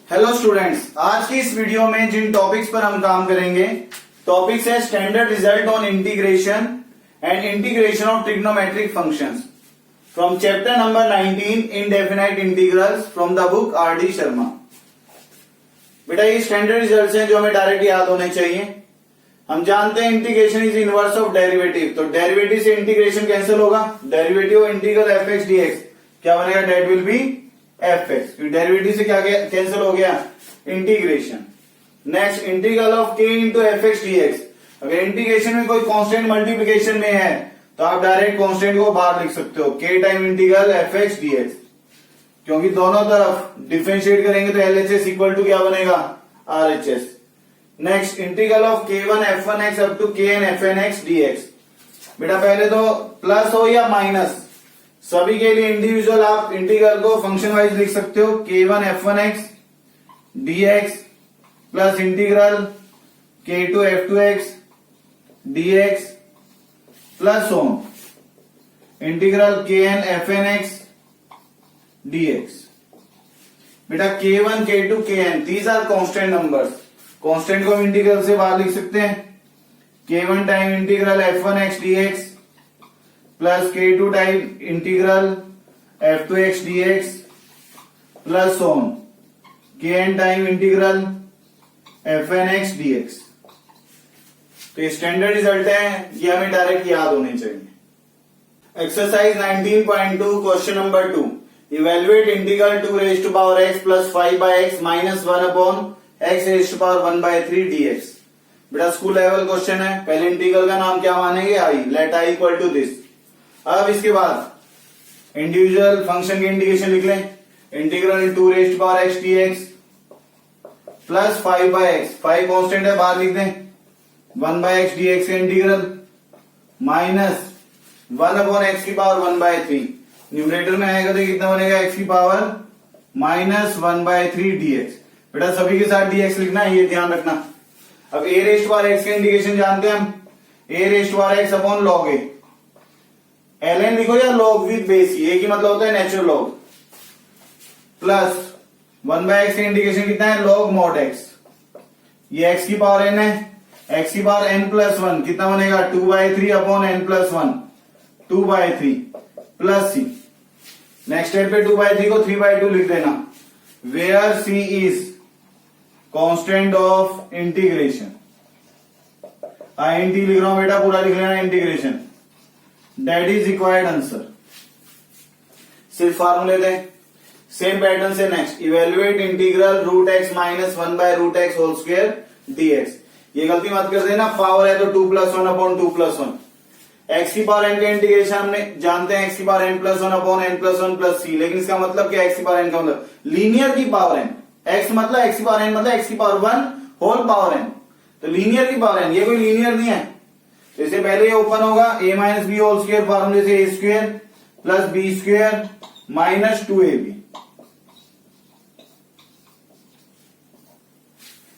Hello students, आज की इस वीडियो में जिन टॉपिक्स पर हम काम करेंगे टॉपिक्स है standard result on integration and integration of trigonometric functions from chapter number 19 indefinite integrals from the book R D Sharma. बेटा ये स्टैंडर्ड रिजल्ट्स हैं जो हमें डायरेक्ट याद होने चाहिए। हम जानते हैं integration is inverse of derivative, तो डेरिवेटिव से इंटीग्रेशन कैंसिल होगा। Derivative of integral f x d x क्या बनेगा, that will be f x. Derivative से क्या कैंसिल हो गया, integration. Next integral of k into f x d x. अगर इंटीग्रेशन में कोई कांस्टेंट मल्टीप्लिकेशन में है तो आप डायरेक्ट कांस्टेंट को बाहर लिख सकते हो, k times integral f x d x, क्योंकि दोनों तरफ डिफरेंशिएट करेंगे तो L H S equal to क्या बनेगा, R H S. Next integral of k one f one x up to k n f n x d x. बेटा पहले तो प्लस हो या माइनस, सभी के लिए इंडिविजुअल आप इंटीग्रल को फंक्शन वाइज लिख सकते हो। K one f one x d x plus integral k two f two x d x plus on integral k n f n x d x. बेटा k one k two k n these are constant numbers, constant को हम integral से बाहर लिख सकते हैं। K one times integral f one x d x plus k two times integral f two x d x plus on के n time integral f n x d x. तो ये स्टैंडर्ड रिजल्ट है, ये हमें direct याद होने चाहिए। Exercise 19.2 question number 2, evaluate integral 2 raise to power x plus 5 by x minus 1 upon x raise to power 1 by 3 dx. बेटा school level question है। पहले इंटीग्रल का नाम क्या मानेंगे, I. Let I equal to this. अब इसके बाद इंडिविजुअल फंक्शन की इंटीग्रेशन लिख लें। Integral 2 raise to power x d x plus 5 by x, 5 constant है बाहर लिख दें, 1 बाय एक्स डी एक्स का इंटीग्रल माइनस 1 अपॉन एक्स की पावर 1 बाय 3। न्यूमरेटर में आएगा तो कितना बनेगा, एक्स की पावर माइनस 1 बाय 3 डीएक्स। बेटा सभी के साथ डीएक्स लिखना है, ये ध्यान रखना। अब a raise to power x का इंटीग्रेशन जानते हैं हम, a raise to power x upon log a. ln लिखो या log विद बेस, ये की मतलब होता है natural log, plus 1 by x का इंटीग्रेशन कितना है, log mod x। ये x की पावर n है, x की पावर n प्लस 1 कितना बनेगा, 2 by 3 upon n plus 1, 2 by 3 plus c। Next step पे 2 बाय 3 को 3 बाय 2 लिख देना, where c is constant of integration. int लिख रहा हूं बेटा, पूरा लिख लेना integration. That is required answer। सिर्फ फार्मूले दें। सेम पैटर्न से next evaluate integral root x minus 1 by root x whole square d x. ये गलती मत कर देना, पावर है तो 2 प्लस 1 अपॉन 2 प्लस 1। एक्स की पावर एन का इंटीग्रेशन हमने जानते हैं, एक्स की power N plus 1 upon n plus 1 plus c. लेकिन इसका मतलब क्या, एक्स की पावर एन का मतलब लीनियर की पावर एन। एक्स मतलब एक्स की पावर एन मतलब एक्स की पावर 1 होल पावर एन, तो लीनियर की पावर एन। ये कोई लीनियर नहीं है, तो इससे पहले ये ओपन होगा a minus b whole square फॉर्मूले से a square plus b square minus 2ab।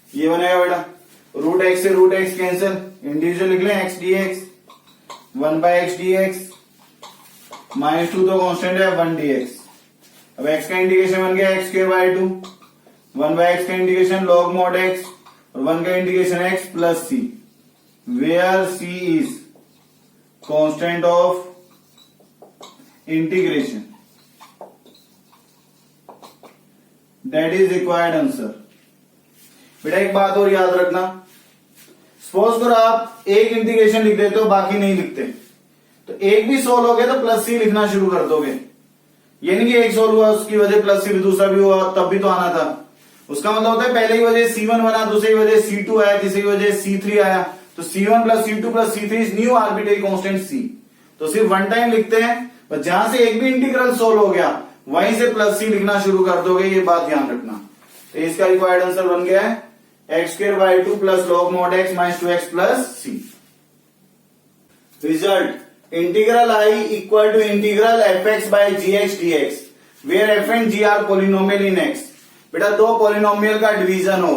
ये बनेगा बेटा रूट एक्स से रूट एक्स कैंसिल, इंडिविजुअल लिख लें x d x, 1 by x d x minus 2 तो कॉन्स्टेंट है 1 डी एक्स। अब एक्स का इंटीग्रेशन बन गया x square by 2, 1 by x का इंटीग्रेशन लॉग मॉड एक्स और 1 का integration x plus C, where c is constant of integration। that is required answer। बेटा एक बात और याद रखना, सपोज करो आप एक इंटीग्रेशन लिख देते हो बाकी नहीं लिखते, तो एक भी सोल्व हो गया तो प्लस सी लिखना शुरू कर दोगे। ये नहीं कि एक सोल्व हुआ उसकी वजह प्लस सी, दूसरा भी हुआ तब भी तो आना था। उसका मतलब होता है पहले की वजह C1 बना, दूसरी वजह C2 आया, तीसरी वजह C3 आया, तो C1 plus C2 plus C3 is new arbitrary constant C। तो सिर्फ वन टाइम लिखते हैं, पर जहां से एक भी इंटीग्रल सोल्व हो गया वहीं से प्लस C लिखना शुरू कर दोगे, ये बात ध्यान रखना। तो इसका रिक्वायर्ड आंसर बन गया है x square by 2 plus log mod x minus 2x plus C। Result integral I equal to integral f x by g x d x, where f and g are polynomial in x. बेटा दो polynomial का division हो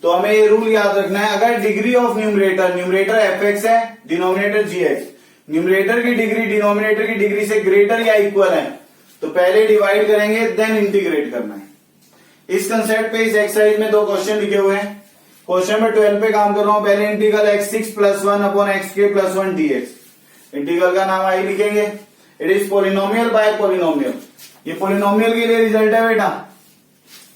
तो हमें ये rule याद रखना है, अगर degree of numerator, numerator F x है, डिनोमिनेटर जी एक्स, न्यूमरेटर की डिग्री डिनोमिनेटर की डिग्री से ग्रेटर या इक्वल है तो पहले डिवाइड करेंगे देन इंटीग्रेट करना है। इस कंसेप्ट पे इस एक्सरसाइज में दो क्वेश्चन लिखे हुए हैं। क्वेश्चन नंबर 12 पे काम कर रहा हूं। पहले integral x6 + 1 upon xk + 1 dx। Integral का नाम आई लिखेंगे। It is polynomial by polynomial. ये पोलिनोमियल के लिए रिजल्ट है बेटा।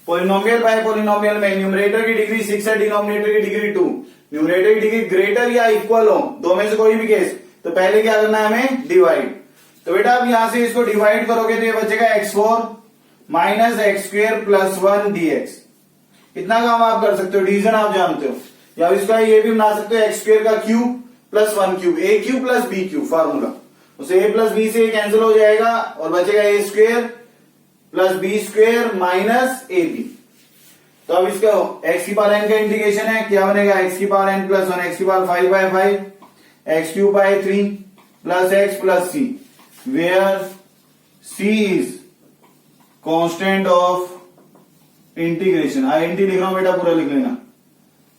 पोलिनोमियल बाय पोलिनोमियल में न्यूमरेटर की डिग्री 6 है, डिनोमिनेटर की डिग्री 2। न्यूमरेटर की डिग्री ग्रेटर या इक्वल हो, दो में से कोई भी केस, तो पहले क्या करना है हमें, डिवाइड। तो बेटा अब यहां से इसको डिवाइड करोगे तो ये बचेगा x4 - x² + 1 dx। इतना काम आप कर सकते हो, डिवीजन आप जानते हो। या इसका ये भी बना सकते हो x² का cube + 1 cube, a³ + b³ formula. उसे a + b से कैंसिल हो जाएगा और बचेगा a² + b² - ab। तो अब इसका x⁴n का इंटीग्रेशन है, क्या बनेगा, x⁴n + 1 x⁵5/5 x³ 3 + x + c, where c is constant of integration। int लिख रहा हूं बेटा, पूरा लिख लेना।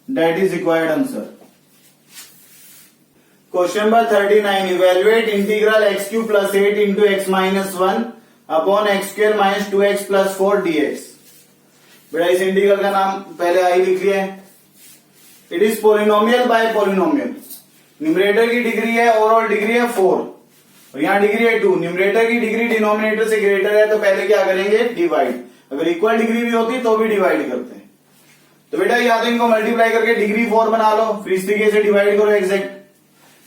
That is required answer। Question number 39, evaluate integral x³ + 8 into x - 1 upon x² - 2x + 4 dx। बेटा इस इंटीग्रल का नाम पहले आई लिख लिया है। It is polynomial by polynomial. Numerator की डिग्री है, ओवरऑल डिग्री है 4 और यहां डिग्री है 2। न्यूमरेटर की डिग्री डिनोमिनेटर से ग्रेटर है तो पहले क्या करेंगे, डिवाइड। अगर इक्वल डिग्री भी होती तो भी डिवाइड करते हैं। तो बेटा या तो इनको मल्टीप्लाई करके डिग्री 4 बना लो, फिर इस तरीके से डिवाइड करो एग्जैक्ट,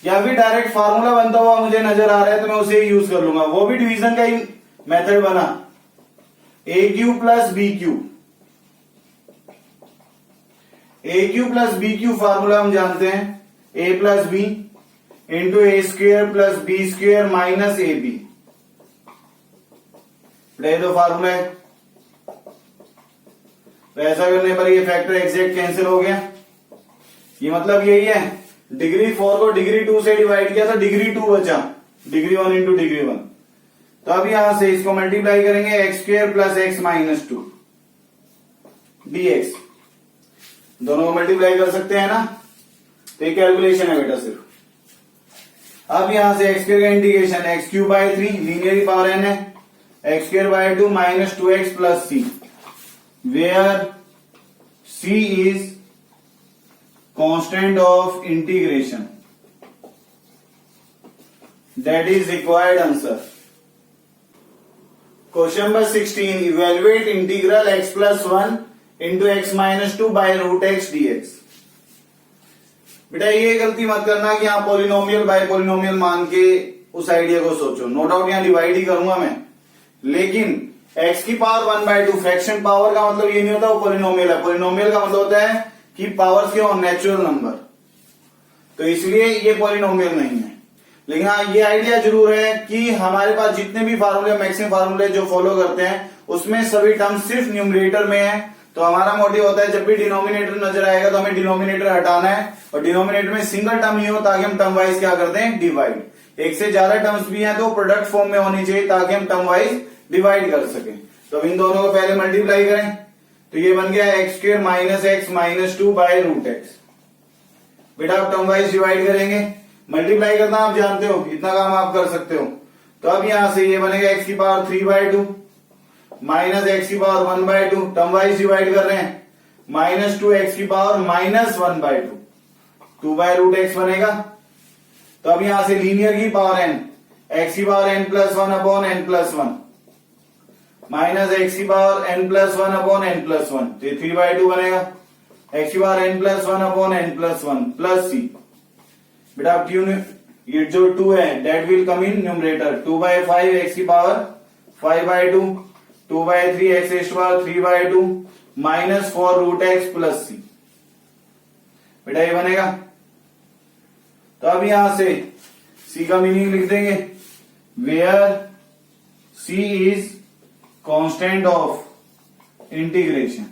या फिर डायरेक्ट फार्मूला बनता हुआ मुझे नजर आ रहा है तो मैं उसे यूज कर लूंगा। वो भी डिवीजन का ही मेथड बना, a³ + b³। a³ + b³ formula हम जानते हैं, a + b into a² + b² - ab। ये तो फार्मूला है। तो ऐसा करने पर ये फैक्टर एग्जैक्ट कैंसिल हो गया। ये मतलब यही है, डिग्री 4 को डिग्री 2 से डिवाइड किया तो डिग्री 2 बचा, डिग्री 1 इंटू डिग्री 1। तो अब यहां से इसको मल्टीप्लाई करेंगे, x² + x - 2 dx। दोनों को मल्टीप्लाई कर सकते हैं ना, तो ये कैलकुलेशन है बेटा सिर्फ। अब यहां से x² का integration, x³ 3 linear power n है, x² 2 - 2x + c, where c is constant of integration। That is required answer। Question number 16, evaluate integral x + 1 into x - 2 by √x dx। बेटा ये गलती मत करना कि यहां पोलिनोमियल बाय पोलिनोमियल मान के उस आइडिया को सोचो। नो डाउट यहां डिवाइड ही करूंगा मैं, लेकिन x⁴ 1/2 फ्रैक्शन पावर का मतलब ये नहीं होता वो पोलिनोमियल है। पोलिनोमियल का मतलब होता है कि पावर्स के और नेचुरल नंबर, तो इसलिए ये पोलिनोमियल नहीं है। लेकिन हाँ ये आइडिया जरूर है कि हमारे पास जितने भी फार्मूले, मैक्सिमम फार्मूले जो फॉलो करते हैं उसमें सभी टर्म सिर्फ न्यूमरेटर में है। तो हमारा मोटिव होता है जब भी डिनोमिनेटर नजर आएगा तो हमें डिनोमिनेटर हटाना है और डिनोमिनेटर में सिंगल टर्म ही हो ताकि हम टर्म वाइज क्या करते हैं, डिवाइड। एक से ज्यादा टर्म्स भी हैं तो प्रोडक्ट फॉर्म में होनी चाहिए ताकि हम टर्म वाइज डिवाइड कर सकें। तो इन दोनों को पहले मल्टीप्लाई करें तो ये बन गया x² - x - 2 by √x। बेटा आप टर्म वाइज डिवाइड करेंगे, मल्टीप्लाई करना आप जानते हो, इतना काम आप कर सकते हो। तो अब यहां से ये बनेगा x⁴ 3/2 - x⁴ 1/2, term wise divide कर रहे हैं, -2x⁴ -1/2 2/√x बनेगा। तो अब यहां से लीनियर की power n, x⁴n + 1 upon n + 1 minus x⁴n + 1 upon n + 1, तो 3/2 बनेगा, x⁴n + 1 upon n + 1 plus c। बेटा अब ये जो 2 है that will come in numerator, 2/5 x⁴ 5/2 2/3 x⁴ 3/2 -4√x plus c। बेटा ये बनेगा। तो अब यहां से c का मीनिंग लिख देंगे, where c is constant of integration.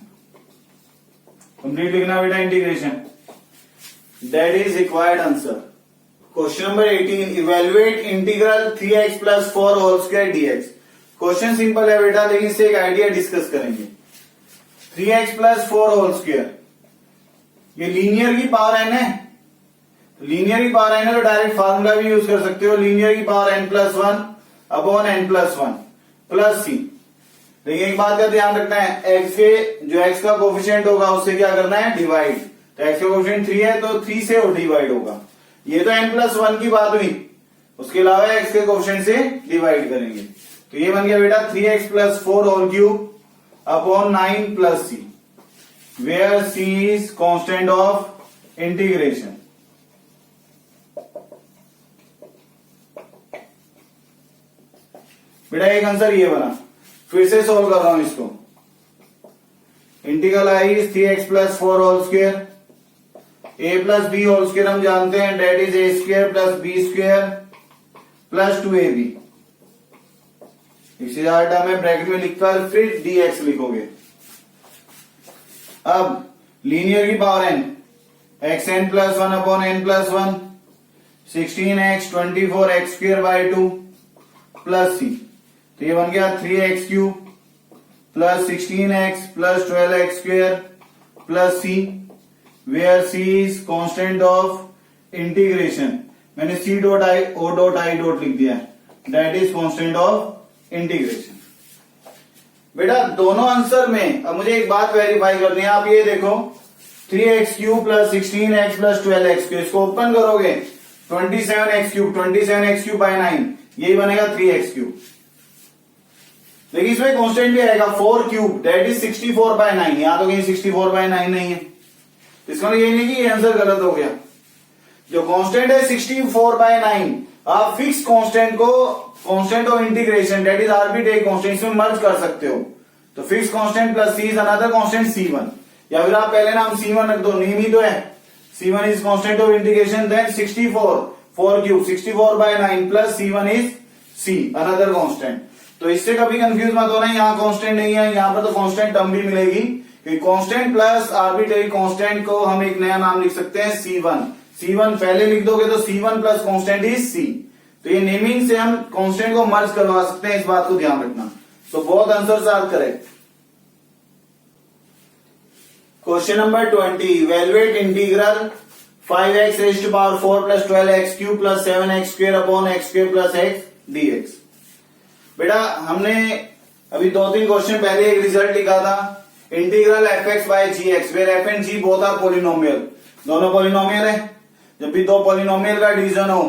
Complete लिखना बेटा integration. That is required answer. Question number 18, evaluate integral 3x + 4² dx। Question simple है बेटा, लेकिन इससे एक आइडिया डिस्कस करेंगे। 3x + 4² ये लीनियर की पावर n है, लीनियर की पावर n है तो डायरेक्ट फार्मूला भी यूज कर सकते हो, लीनियर की power n + 1 upon n + 1 plus c। लेकिन एक बात का ध्यान रखना है, x के जो x का कोफिशिएंट होगा उससे क्या करना है, डिवाइड। तो x का कोफिशिएंट 3 है तो 3 से डिवाइड होगा। ये तो n+1 की बात हुई, उसके अलावा x के कोफिशिएंट से डिवाइड करेंगे। तो ये बन गया बेटा 3x + 4 whole cube upon 9 + c, where c is constant of integration. बेटा एक आंसर ये बना, फिर से सोल्व कर रहा हूं इसको। Integral I is 3x + 4 whole square, a + b whole square हम जानते हैं, date is a² + b² + 2ab। इससे ज्यादा टर्म है ब्रैकेट में लिखकर फिर dx लिखोगे। अब लीनियर की power n, xn + 1 upon n + 1, 16x 24x² / 2 + c। तो ये बन गया 3x³ + 16x + 12x² + c, where c is constant of integration. मैंने c.i o.i लिख दिया है, that is constant of integration. बेटा दोनों आंसर में अब मुझे एक बात वेरीफाई करनी है। आप ये देखो 3x³ + 16x + 12x², इसको ओपन करोगे 27x³, 27x³ / 9, यही बनेगा 3x³। लेकिन इसमें कांस्टेंट भी आएगा 4³ दैट इज 64/9, यहां तो कहीं 64/9 नहीं है, इसका मतलब ये नहीं कि ये आंसर गलत हो गया। जो कांस्टेंट है 64/9, आप फिक्स कांस्टेंट को constant of integration that is arbitrary constant इसमें मर्ज कर सकते हो। तो fix constant plus c is another constant c1, या फिर आप पहले नाम c1 रख दो, नेम ही तो है। c1 is constant of integration, then 64 4³ 64/9 plus c1 is c another constant. तो इससे कभी कंफ्यूज मत होना, यहाँ कांस्टेंट नहीं है, यहाँ पर तो कांस्टेंट टर्म भी मिलेगी, क्योंकि कांस्टेंट प्लस आर्बिट्रेरी कांस्टेंट को हम एक नया नाम लिख सकते हैं c1। c1 पहले लिख दोगे तो c1 plus constant is c। तो ये नेमिंग से हम कांस्टेंट को मर्ज करवा सकते हैं, इस बात को ध्यान रखना। So both answers are correct. Question number 20, evaluate integral 5x⁴ + 12x³ + 7x² upon x² + x dx। बेटा हमने अभी 2-3 क्वेश्चन पहले एक रिजल्ट लिखा था, integral f(x/g(x), where f and g both are polynomial. दोनों पॉलिनोमियल है। जब भी दो पॉलिनोमियल का डिवीजन हो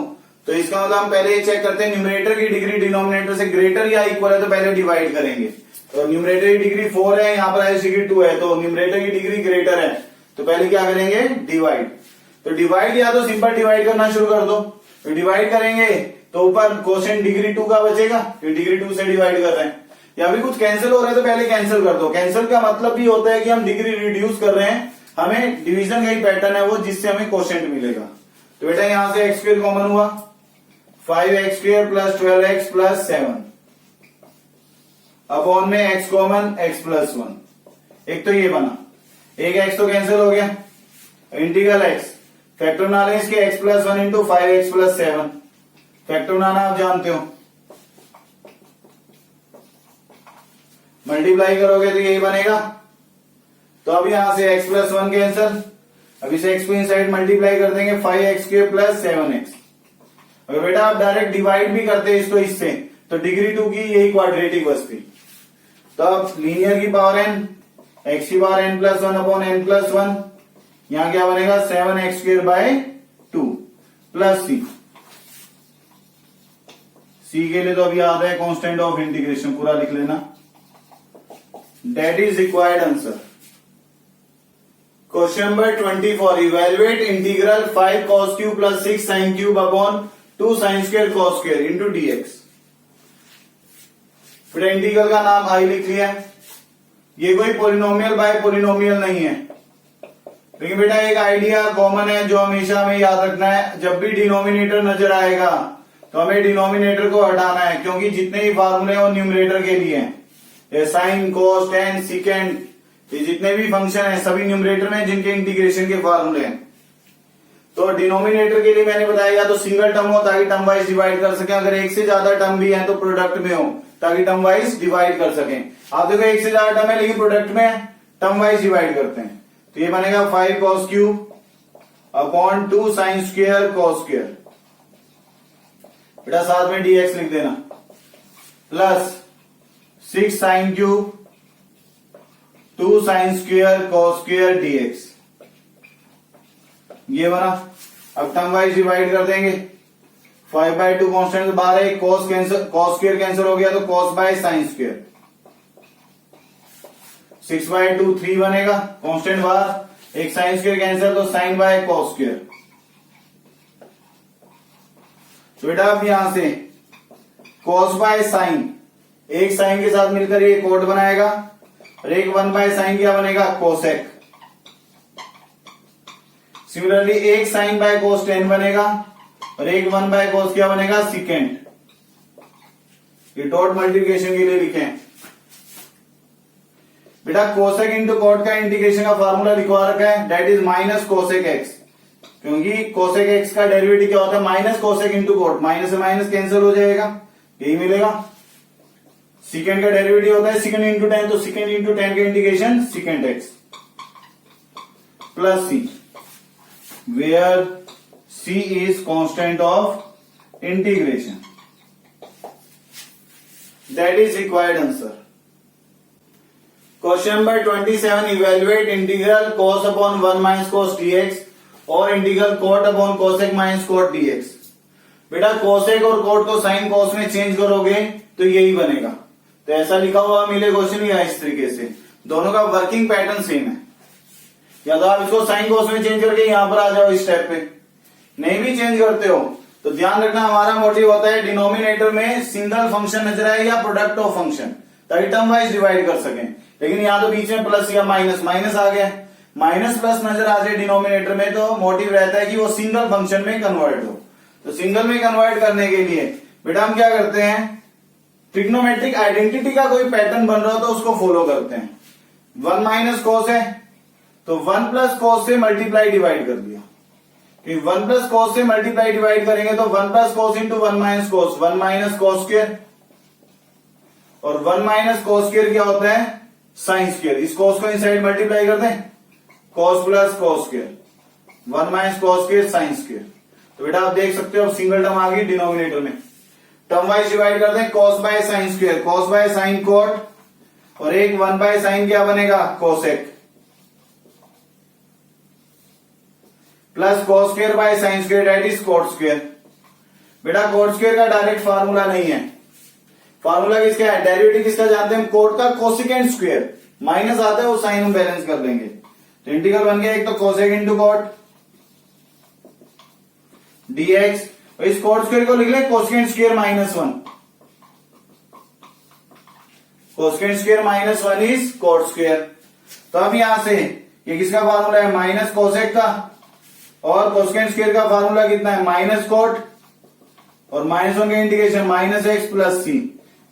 तो इसका मतलब हम पहले चेक करते हैं न्यूमरेटर की डिग्री डिनोमिनेटर से ग्रेटर या इक्वल है तो पहले डिवाइड करेंगे। तो न्यूमरेटर की डिग्री 4 है, यहाँ पर हाईएस्ट डिग्री 2 है, तो न्यूमरेटर की डिग्री ग्रेटर है तो पहले क्या करेंगे, डिवाइड। तो डिवाइड या तो सिंपल डिवाइड करना शुरू कर दो। तो डिवाइड करेंगे तो ऊपर क्वोशिएंट डिग्री 2 का बचेगा, तो डिग्री 2 से डिवाइड कर रहे हैं। या फिर कुछ कैंसिल हो रहा है तो पहले कैंसिल कर दो। कैंसिल का मतलब भी होता है कि हम डिग्री रिड्यूस कर रहे हैं, हमें डिवीजन का ही पैटर्न है वो, जिससे हमें क्वोशिएंट मिलेगा। तो बेटा यहां से x² कॉमन हुआ, 5x² + 12x + 7 अपॉन में x कॉमन x + 1। एक तो ये बना, एक x तो कैंसिल हो गया, इंटीग्रल x फैक्टर बनाना है इसके x + 1 × 5x + 7। फैक्टर बनाना आप जानते हो, मल्टीप्लाई करोगे तो यही बनेगा। तो अब यहां से x + 1 कैंसिल, अब इसे x को इनसाइड मल्टीप्लाई कर देंगे 5x² + 7x। अगर बेटा आप डायरेक्ट डिवाइड भी करते हैं इसको इससे तो डिग्री 2 की यही क्वाड्रेटिक बचती। तो अब लीनियर की पावर n, x की पावर n + 1 अपॉन n + 1, यहां क्या बनेगा 7x² / 2 प्लस c के लिए तो अभी आता है कांस्टेंट ऑफ इंटीग्रेशन, पूरा लिख लेना, that is required answer. Question number 24, evaluate integral 5 cos³ + 6 sin³ upon 2 sin² cos² into dx। फिर इंटीग्रल का नाम आई लिख लिया। ये कोई पॉलिनोमियल बाय पॉलिनोमियल नहीं है, लेकिन बेटा एक आइडिया कॉमन है जो हमेशा हमें याद रखना है, जब भी डिनोमिनेटर नजर आएगा तो हमें डिनोमिनेटर को हटाना है, क्योंकि जितने भी फार्मूले हैं वो न्यूमरेटर के लिए हैं। साइन, कोस, टेन, सिकेंड, ये जितने भी फंक्शन है सभी न्यूमरेटर में जिनके इंटीग्रेशन के फार्मूले हैं। तो डिनोमिनेटर के लिए मैंने बताया या तो सिंगल टर्म हो ताकि टर्म वाइज डिवाइड कर सके, अगर एक से ज्यादा टर्म भी है तो प्रोडक्ट में हो ताकि टर्म वाइज डिवाइड कर सकें। आप देखो एक से ज्यादा टर्म है लेकिन प्रोडक्ट में टर्म वाइज डिवाइड करते हैं। तो ये बनेगा 5 cos³ अपॉन 2 sin² cos²। बेटा साथ में dx लिख देना, plus 6 sine cube 2 sign square cos square dx, ये बना। अब टर्म वाइज डिवाइड कर देंगे। 5/2 कॉन्स्टेंट बाहर है, cos cancel, cos square cancel हो गया तो कॉस बाय साइन स्क्वायर। 6/2 3 बनेगा, कांस्टेंट बाहर, एक साइन स्क्वायर कैंसिल तो साइन बाय कॉस स्क्वायर। तो बेटा अब यहां से कॉस बाय साइन, एक साइन के साथ मिलकर ये कोट बनाएगा, और एक 1 बाय साइन क्या बनेगा, कोसेक। सिमिलरली एक साइन बाय कोस 10 बनेगा, और एक 1 बाय कोस क्या बनेगा, सिकेंड। ये डॉट मल्टीप्लिकेशन के लिए लिखे हैं बेटा। कोसेक इंटू कॉट का इंटीग्रेशन का फार्मूला लिखवा रखा है, that is minus cosec x, क्योंकि कोसेक एक्स का डेरिवेटिव क्या होता है, minus cosec into cot, minus से माइनस कैंसिल हो जाएगा, यही मिलेगा। सेकेंड का डेरिवेटिव होता है सेकेंड इंटू 10, तो सेकेंड इंटू 10 का integration second x plus c, where c is constant of integration, that is required answer. Question number 27, evaluate integral cos upon 1 minus cos dx और integral cot upon cosec minus cot dx। बेटा cosec और cot को sin cos में change करोगे तो यही बनेगा। तो ऐसा लिखा हुआ मिले क्वेश्चन या इस तरीके से, दोनों का वर्किंग पैटर्न सेम है। या तो आप इसको sin cos में चेंज करके यहां पर आ जाओ इस स्टेप पे, नहीं भी चेंज करते हो तो ध्यान रखना हमारा मोटिव होता है डिनोमिनेटर में सिंगल फंक्शन नजर आए या प्रोडक्ट ऑफ फंक्शन, ताकि टर्म वाइज डिवाइड कर सकें। लेकिन यहां तो बीच में प्लस या माइनस, माइनस आ गया, माइनस प्लस नजर आ जाए डिनोमिनेटर में, तो मोटिव रहता है कि वो सिंगल फंक्शन में कन्वर्ट हो। तो सिंगल में कन्वर्ट करने के लिए बेटा हम क्या करते हैं, ट्रिग्नोमेट्रिक आइडेंटिटी का कोई पैटर्न बन रहा हो तो उसको फॉलो करते हैं। 1 माइनस कॉस है तो 1 प्लस कॉस से मल्टीप्लाई डिवाइड कर दिया, 1 प्लस कॉस से मल्टीप्लाई डिवाइड करेंगे तो 1 plus cos into 1 minus cos, 1 minus cos square, और 1 माइनस कॉस स्क्वायर क्या होता है, साइन स्क्वायर। इस कॉस को इनसाइड मल्टीप्लाई कर दें, cos plus cos square, 1 minus cos square sine square. तो बेटा आप देख सकते हो अब सिंगल टर्म आ गई डिनोमिनेटर में। टर्म वाइज डिवाइड कर दें, cos by sine square, cos by sine cot, और एक 1 बाय साइन क्या बनेगा, cosec, plus cos square by sine square that is cot square. बेटा कॉट स्क्वायर का डायरेक्ट फार्मूला नहीं है, फार्मूला किसका है, डेरिवेटिव किसका जानते हैं, कोट का कोसिकेंट स्क्वायर, माइनस आता है वो साइन हम बैलेंस कर देंगे। तो इंटीग्रल बन गया एक तो कोसेक इंटू कॉट dx, और इस कॉट स्क्वायर को लिख लें cosecant square minus 1, cosecant square minus 1 is cot square. तो अब यहां से ये किसका फार्मूला है, माइनस कोसेक का, और कोसिकेंट स्क्वायर का फार्मूला कितना है, माइनस कॉट, और माइनस 1 का integration minus x plus c,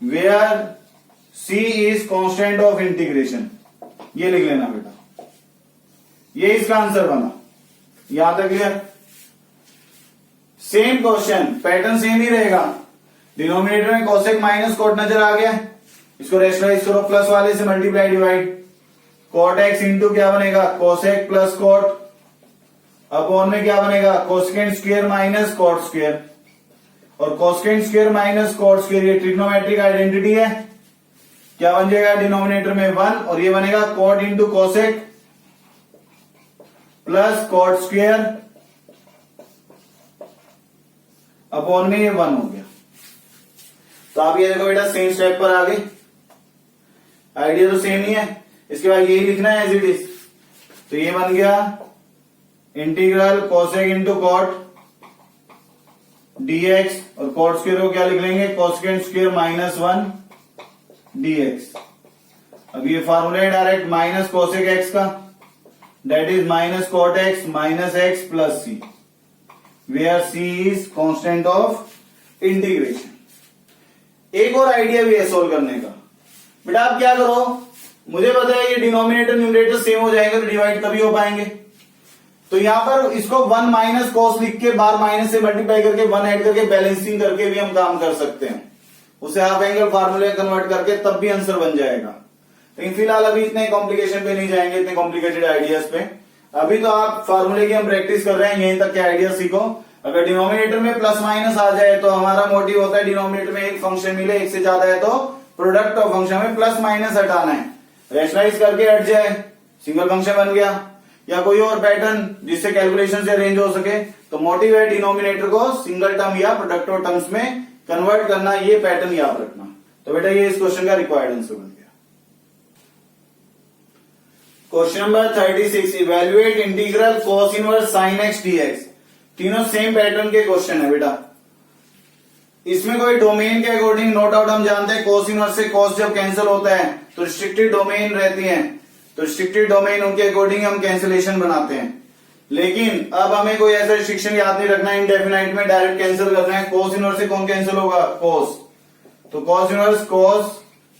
where c is constant of integration, ये लिख लेना बेटा। ये इसका आंसर बना, यहां तक clear. Same question, pattern same ही रहेगा। डिनोमिनेटर में कोसेक माइनस कोट नजर आ गया, इसको रेशनलाइज करो, प्लस वाले से multiply divide, cot x into क्या बनेगा, कोसेक प्लस कोट, अपॉन में क्या बनेगा, cosecant square minus cot square, और cosecant square minus cot square ये ट्रिग्नोमेट्रिक आइडेंटिटी है, क्या बन जाएगा डिनोमिनेटर में 1, और ये बनेगा cot into cosec plus cot square, upon में ये 1 हो गया। तो आप ये देखो बेटा सेम स्टेप पर आ गए, आइडिया तो सेम ही है। इसके बाद यही लिखना है एज इट इज। तो ये बन गया integral cosec into cot dx, और कॉट स्क्वायर को क्या लिख लेंगे, कोसेकेंट स्क्वायर माइनस 1 dx। अब ये फार्मूला है डायरेक्ट माइनस कोसेक एक्स का, that is minus cot x minus x plus c, where c is constant of integration. एक और आइडिया भी है सोल्व करने का। बेटा आप क्या करो, मुझे पता है ये डिनोमिनेटर न्यूमरेटर सेम हो जाएंगे तो डिवाइड तभी हो पाएंगे। तो यहां पर इसको 1 माइनस कॉस लिख के बार माइनस से मल्टीप्लाई करके 1 ऐड करके बैलेंसिंग करके भी हम काम कर सकते हैं, उसे हाफ एंगल फार्मूले कन्वर्ट करके तब भी आंसर बन जाएगा। लेकिन फिलहाल अभी इतने कॉम्प्लिकेशन पे नहीं जाएंगे, इतने कॉम्प्लिकेटेड आइडियाज पे। अभी तो आप फार्मूले की हम प्रैक्टिस कर रहे हैं, यहीं तक के आइडिया सीखो। अगर डिनोमिनेटर में प्लस माइनस आ जाए तो हमारा मोटिव होता है डिनोमिनेटर में एक फंक्शन मिले, एक से ज्यादा है तो प्रोडक्ट ऑफ फंक्शन में प्लस माइनस हटाना है, रैशनलाइज करके हट जाए, सिंगल फंक्शन बन गया, या कोई और पैटर्न जिससे कैलकुलेशन से अरेंज हो सके, तो मोटिवेट डिनोमिनेटर को सिंगल टर्म या प्रोडक्ट ऑफ टर्म्स में कन्वर्ट करना, ये पैटर्न याद रखना। तो बेटा ये इस क्वेश्चन का रिक्वायर्ड आंसर बन गया। Question number 36, evaluate integral cos inverse sin x dx। तीनों सेम पैटर्न के क्वेश्चन है बेटा। इसमें कोई डोमेन के अकॉर्डिंग, नो डाउट हम जानते हैं cos इनवर्स से cos जब कैंसिल होता है तो रिस्ट्रिक्टेड डोमेन रहती है, तो रिस्ट्रिक्टेड डोमेन उनके अकॉर्डिंग हम कैंसिलेशन बनाते हैं। लेकिन अब हमें कोई ऐसा रिस्ट्रिक्शन याद नहीं रखना है, इंडेफिनाइट में डायरेक्ट कैंसिल करना है। cos इनवर्स से कौन कैंसिल होगा? cos। तो cos इनवर्स cos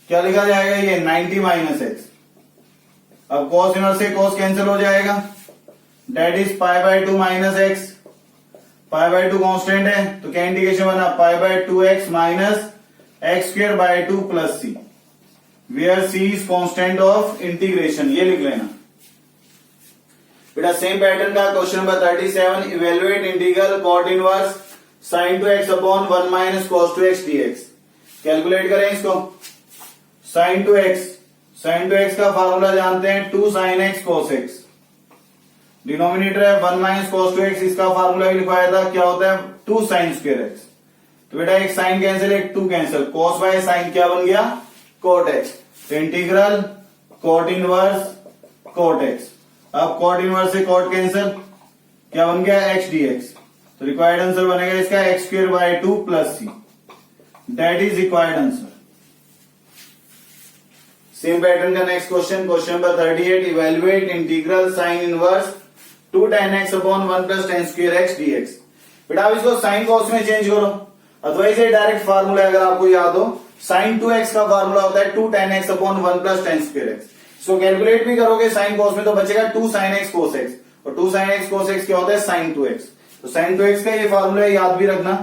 क्या लिखा जाएगा? ये 90 माइनस एक्स। अब cos इनवर्स से cos कैंसिल हो जाएगा, that is pi by 2 minus x. Pi by 2 constant है तो क्या इंडिकेशन बना? Pi by 2x minus x square by 2 plus c, where c is constant of integration, ये लिख लेना बेटा। सेम पैटर्न का question number 37, evaluate integral cot inverse sin 2x upon 1 minus cos 2x dx। Calculate करें इसको। sin 2x का formula जानते हैं, 2 sin x cos x। Denominator है 1 माइनस cos 2x, इसका फार्मूला भी लिखवाया था, क्या होता है? 2 sin स्क्वायर x। तो बेटा एक साइन कैंसिल, एक 2 कैंसिल, cos बाय sin क्या बन गया? cot x। तो integral cot inverse cot x। अब cot इनवर्स से cot कैंसिल, क्या बन गया? x dx। तो रिक्वायर्ड आंसर बनेगा इसका x square by 2 plus c, that is required answer. Same pattern का next question, question number 38, evaluate integral sine inverse 2 tan x upon 1 plus tan square x dx। बेटा आप इसको sine cos में change करो, otherwise ये direct formula अगर आपको याद हो, साइन 2x का फार्मूला होता है 2 tan x upon 1 plus tan square x। इसको कैलकुलेट भी करोगे साइन कॉस में तो बचेगा 2 sin x cos x, और 2 sin x cos x क्या होता है? sin 2x। तो sin 2x का ये फार्मूला याद भी रखना,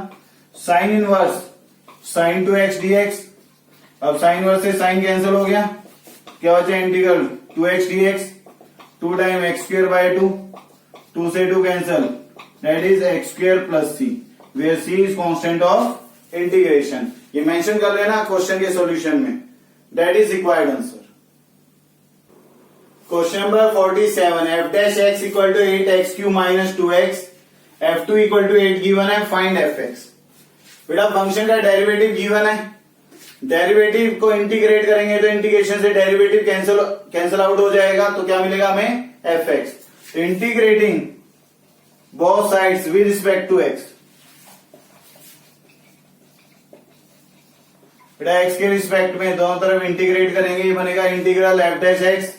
sine inverse sin 2x dx। अब साइन इनवर्स से साइन कैंसिल हो गया, क्या बचा? Integral 2x dx, 2 time x square by 2, 2 से 2 cancel, that is x square plus c, where c is constant of integration. ये मेंशन कर लेना क्वेश्चन के सॉल्यूशन में, that is required answer. Question number 47, f dash x equal to 8x cube minus 2x, f2 equal to 8 given है, find fx। बेटा function का derivative given है, derivative को इंटीग्रेट करेंगे तो इंटीग्रेशन से डेरिवेटिव कैंसिल आउट हो जाएगा, तो क्या मिलेगा हमें? fx। तो integrating both sides with respect to x, बेटा x के रिस्पेक्ट में दोनों तरफ इंटीग्रेट करेंगे, ये बनेगा integral f dash x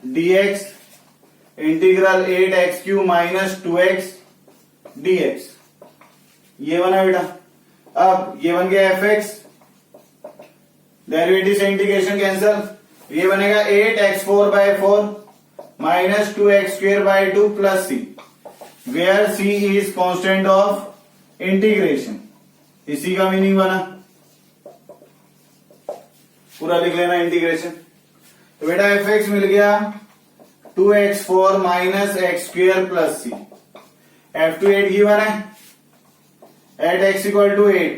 dx, integral 8x cube minus 2x dx, ये बना बेटा। अब ये बन गया fx, डेरिवेटिव से इंटीग्रेशन कैंसिल, ये बनेगा 8x4 by 4 minus 2x square by 2 plus c, where c is constant of integration. इसी का मीनिंग बना, पूरा लिख लेना इंटीग्रेशन। तो बेटा fx मिल गया 2x4 minus x square plus c, f2 8 given है, at x equal to 8,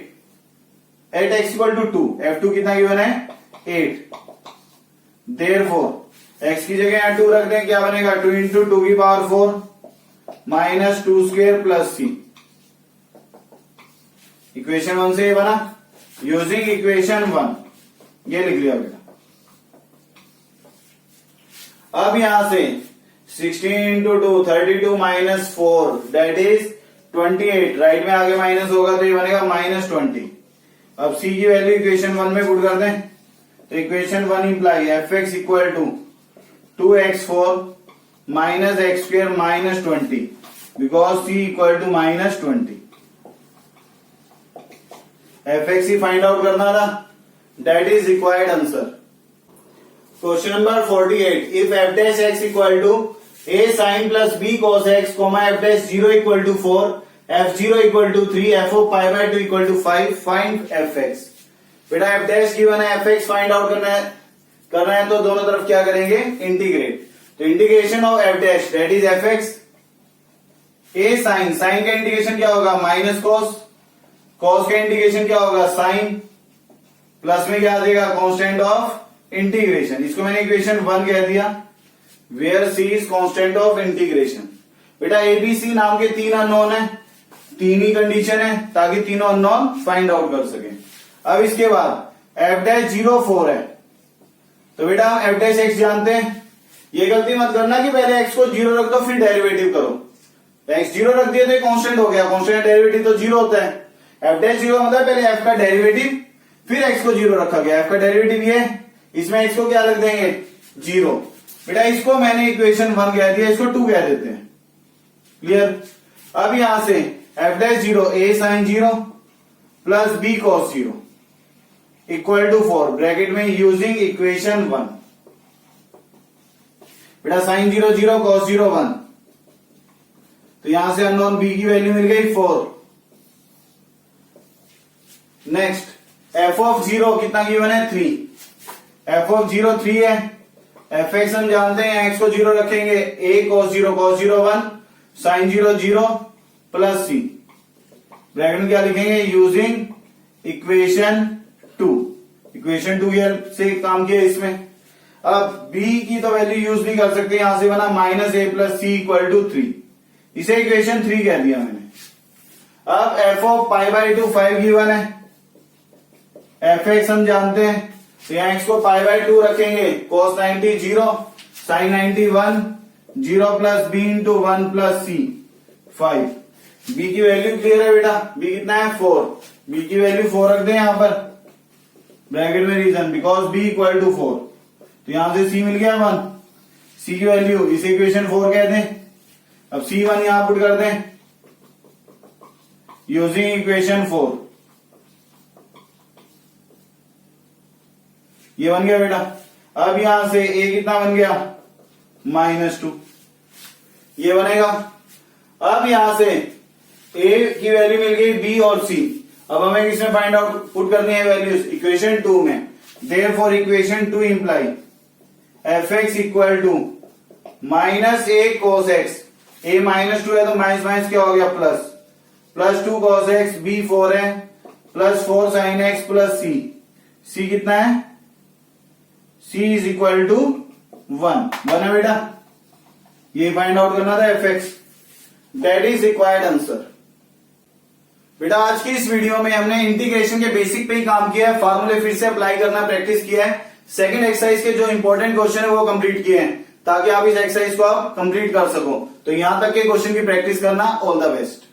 at x equal to 2, f2 कितना गिवन है? 8। देयरफॉर x की जगह यहां 2 रख दें, क्या बनेगा? 2 इंटू 2 की पावर 4 माइनस 2 स्क्वायर प्लस सी। इक्वेशन 1 से ये बना, यूजिंग इक्वेशन 1, ये लिख लिया बेटा। अब यहां से 16 into 2 32 minus 4 that is 28, right में आगे माइनस होगा तो ये बनेगा माइनस 20। अब c की वैल्यू इक्वेशन 1 में पुट कर दें, तो equation 1 imply fx equal to 2x4 minus x square minus 20, because c equal to minus 20। fx ही फाइंड आउट करना था, that is required answer. Question number 48, if f dash x equal to a sin plus b cos x, f dash 0 equal to 4, f0 equal to 3, f of pi by 2 equal to 5, find fx। बेटा f dash given है, fx find out करना है तो दोनों तरफ क्या करेंगे? Integrate. तो integration of f dash that is fx, a sin, sine का इंटीग्रेशन क्या होगा? माइनस cos, cos का इंटीग्रेशन क्या होगा? साइन, प्लस में क्या आ जाएगा कांस्टेंट ऑफ इंटीग्रेशन, इसको मैंने इक्वेशन 1 कह दिया, where c is constant of integration. बेटा एबीसी नाम के 3 अननोन है, 3 ही कंडीशन है ताकि तीनों अननोन फाइंड आउट कर सके। अब इसके बाद एफ डैश 0 4 है, तो बेटा हम एफ डैश एक्स जानते हैं। ये गलती मत करना कि पहले एक्स को 0 रख दो फिर डेरिवेटिव करो, तो एक्स 0 रख दिया तो कांस्टेंट हो गया, कांस्टेंट डेरिवेटिव तो 0 होता है। एफ डैश 0 मतलब पहले एफ का डेरिवेटिव फिर एक्स को 0 रखा गया, एफ का डेरिवेटिव ये, इसमें एक्स को क्या रख देंगे 0। बेटा इसको मैंने इक्वेशन 1 कह दिया, इसको 2 कह देते हैं, क्लियर। अब यहां से एफ डैश 0 a sin 0 प्लस b cos 0 equal to 4 bracket में यूजिंग इक्वेशन 1। बेटा sin 0 0 cos 0 1, तो यहां से अननोन b की वैल्यू मिल गई 4। नेक्स्ट एफ ऑफ 0 कितना गिवन है 3, एफ ऑफ 0 3 है, एफ एक्स हम जानते हैं, एक्स को 0 रखेंगे, a cos 0 1 sin 0 0 plus c, bracket में क्या लिखेंगे यूजिंग इक्वेशन 2। इक्वेशन 2 की हेल्प से काम किया इसमें। अब b की तो वैल्यू यूज नहीं कर सकते, यहां से बना minus a plus c equal to 3, इसे इक्वेशन 3 कह दिया मैंने। अब f of pi by 2 5 given है, एफ एक्स हम जानते हैं, तो यहां एक्स को पाई बाई 2 रखेंगे, cos 90 0 sin 90 1 0 plus b into 1 plus c 5। B की वैल्यू क्लियर है बेटा, बी कितना है 4, बी की वैल्यू 4 रख दें यहां पर ब्रैकेट में, reason because b equal to 4, तो यहां से सी मिल गया 1, सी की वैल्यू इसे इक्वेशन 4 कह दें। अब C1 यहां पुट कर दें यूजिंग इक्वेशन 4, ये बन गया बेटा। अब यहां से a कितना बन गया -2, ये बनेगा। अब यहां से a की वैल्यू मिल गई b और c, अब हमें किसमें फाइंड आउट पुट करनी है वैल्यूज, इक्वेशन 2 में। Therefore equation 2 imply f x equal to minus a cos x, a -2 है तो माइनस माइनस क्या हो गया प्लस 2 cos x, b 4 है plus 4 sin x plus c, c कितना है c इज इक्वल टू 1 है बेटा। ये फाइंड आउट करना था F x, that is required answer. बेटा आज की इस वीडियो में हमने इंटीग्रेशन के बेसिक पे ही काम किया है, फार्मूले फिर से अप्लाई करना प्रैक्टिस किया है, सेकंड एक्सरसाइज के जो इंपॉर्टेंट क्वेश्चन है वो कंप्लीट किए हैं ताकि आप इस एक्सरसाइज को आप कंप्लीट कर सको। तो यहां तक के क्वेश्चन की प्रैक्टिस करना, ऑल द बेस्ट।